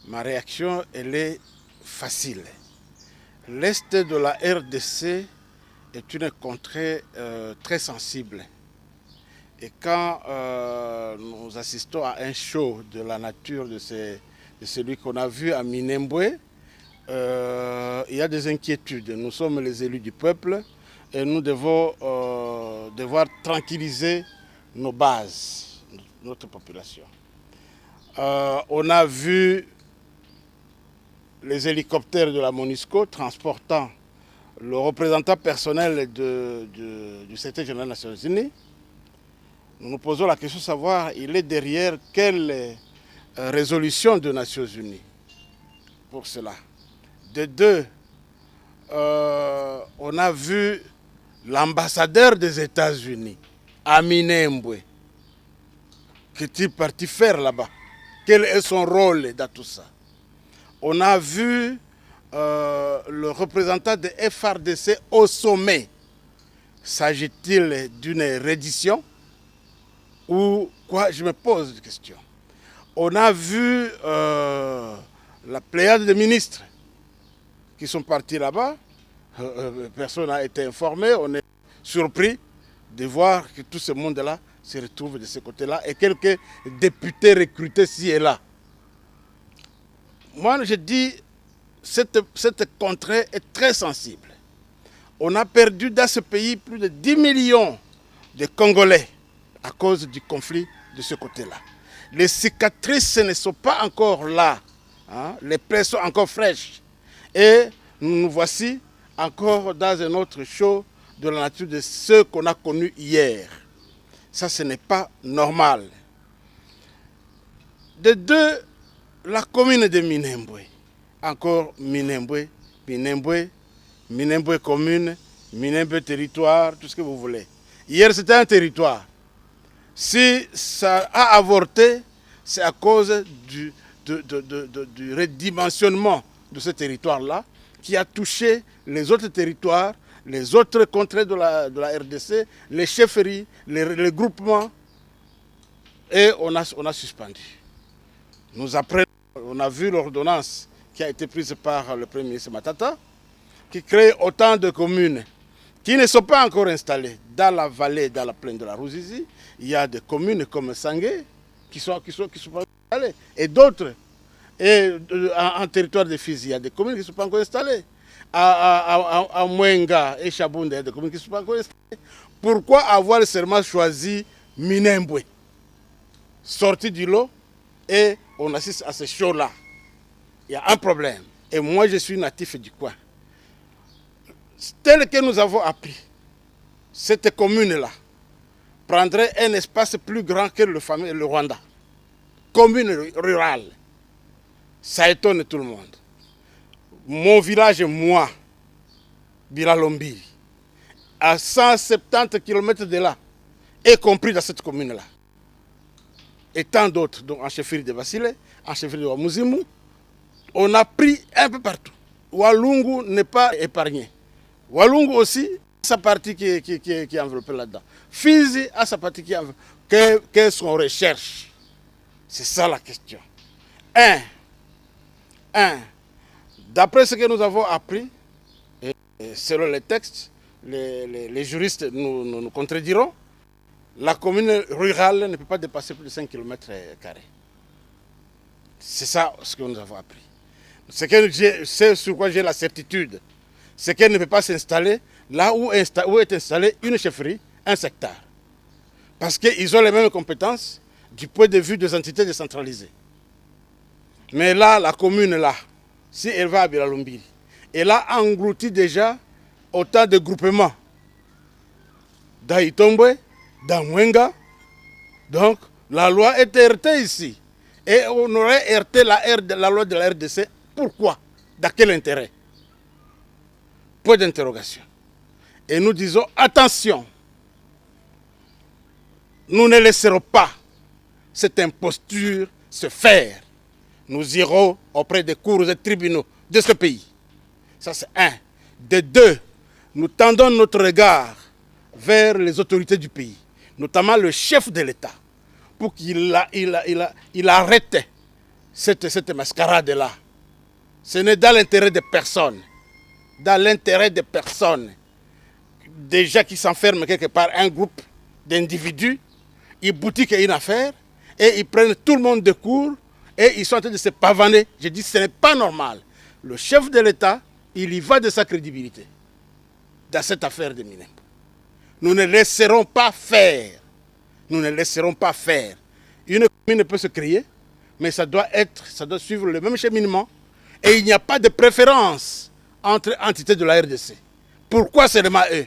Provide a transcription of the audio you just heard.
Ma réaction, elle est facile. L'Est de la RDC est une contrée très sensible. Et quand nous assistons à un show de la nature de celui qu'on a vu à Minembwe, il y a des inquiétudes. Nous sommes les élus du peuple et nous devons devoir tranquilliser nos bases, notre population. On a vu les hélicoptères de la MONUSCO transportant le représentant personnel du secrétaire général des Nations Unies. Nous nous posons la question de savoir, il est derrière quelle résolution des Nations Unies pour cela. De deux, on a vu l'ambassadeur des États-Unis à Minembwe. Qu'est-il parti faire là-bas? Quel est son rôle dans tout ça? On a vu le représentant de FRDC au sommet. S'agit-il d'une reddition ou quoi? Je me pose des questions. On a vu la pléiade de ministres qui sont partis là-bas. Personne n'a été informé. On est surpris de voir que tout ce monde-là se retrouve de ce côté-là et quelques députés recrutés ci et là. Moi, je dis, cette contrée est très sensible. On a perdu dans ce pays plus de 10 millions de Congolais à cause du conflit de ce côté-là. Les cicatrices ne sont pas encore là. Hein? Les plaies sont encore fraîches. Et nous voici encore dans un autre show de la nature de ce qu'on a connu hier. Ça, ce n'est pas normal. De deux, la commune de Minembwe. Encore Minembwe, Minembwe commune, Minembwe territoire, tout ce que vous voulez. Hier, c'était un territoire. Si ça a avorté, c'est à cause du redimensionnement de ce territoire-là qui a touché les autres territoires, les autres contrées de la RDC, les chefferies, les groupements, et on a suspendu. On a vu l'ordonnance qui a été prise par le Premier ministre Matata, qui crée autant de communes qui ne sont pas encore installées dans la vallée, dans la plaine de la Ruzizi. Il y a des communes comme Sangué qui sont pas installées. Et d'autres, en territoire de Fizi, il y a des communes qui ne sont pas encore installées. À Mwenga et Chabunda, il y a des communes qui ne sont pas encore installées. Pourquoi avoir seulement choisi Minembwe, sorti du lot, et on assiste à ce show-là? Il y a un problème. Et moi, je suis natif du coin. Tel que nous avons appris, cette commune-là prendrait un espace plus grand que le Rwanda. Commune rurale. Ça étonne tout le monde. Mon village, moi, Biralombiri, à 170 km de là, est compris dans cette commune-là. Et tant d'autres, donc en chefferie de Basile, en chefferie de Wamuzimu, on a pris un peu partout. Walungu n'est pas épargné. Walungu aussi, sa partie qui est enveloppée là-dedans. Fizi a sa partie qui est enveloppée. Qu'est-ce qu'on recherche? C'est ça la question. D'après ce que nous avons appris, et selon les textes, les juristes nous contrediront, la commune rurale ne peut pas dépasser plus de 5 km². C'est ça ce que nous avons appris. C'est sur quoi j'ai la certitude. C'est qu'elle ne peut pas s'installer là où est installée une chefferie, un secteur. Parce qu'ils ont les mêmes compétences du point de vue des entités décentralisées. Mais là, la commune là, si elle va à Biralombiri, elle a englouti déjà autant de groupements. Dans Itombwe, dans Mwenga. Donc, la loi est heurtée ici. Et on aurait heurté la loi de la RDC. Pourquoi? Dans quel intérêt? Point d'interrogation. Et nous disons, attention, nous ne laisserons pas cette imposture se faire. Nous irons auprès des cours et tribunaux de ce pays. Ça, c'est un. De deux, nous tendons notre regard vers les autorités du pays, notamment le chef de l'État, pour qu'il arrête cette mascarade-là. Ce n'est dans l'intérêt de personne. Dans l'intérêt de personnes. Déjà qui s'enferment quelque part un groupe d'individus, ils boutiquent une affaire et ils prennent tout le monde de court et ils sont en train de se pavaner. Je dis ce n'est pas normal. Le chef de l'État, il y va de sa crédibilité dans cette affaire de Minembwe. Nous ne laisserons pas faire. Nous ne laisserons pas faire. Une commune peut se créer, mais ça doit suivre le même cheminement. Et il n'y a pas de préférence entre entités de la RDC. Pourquoi seulement eux?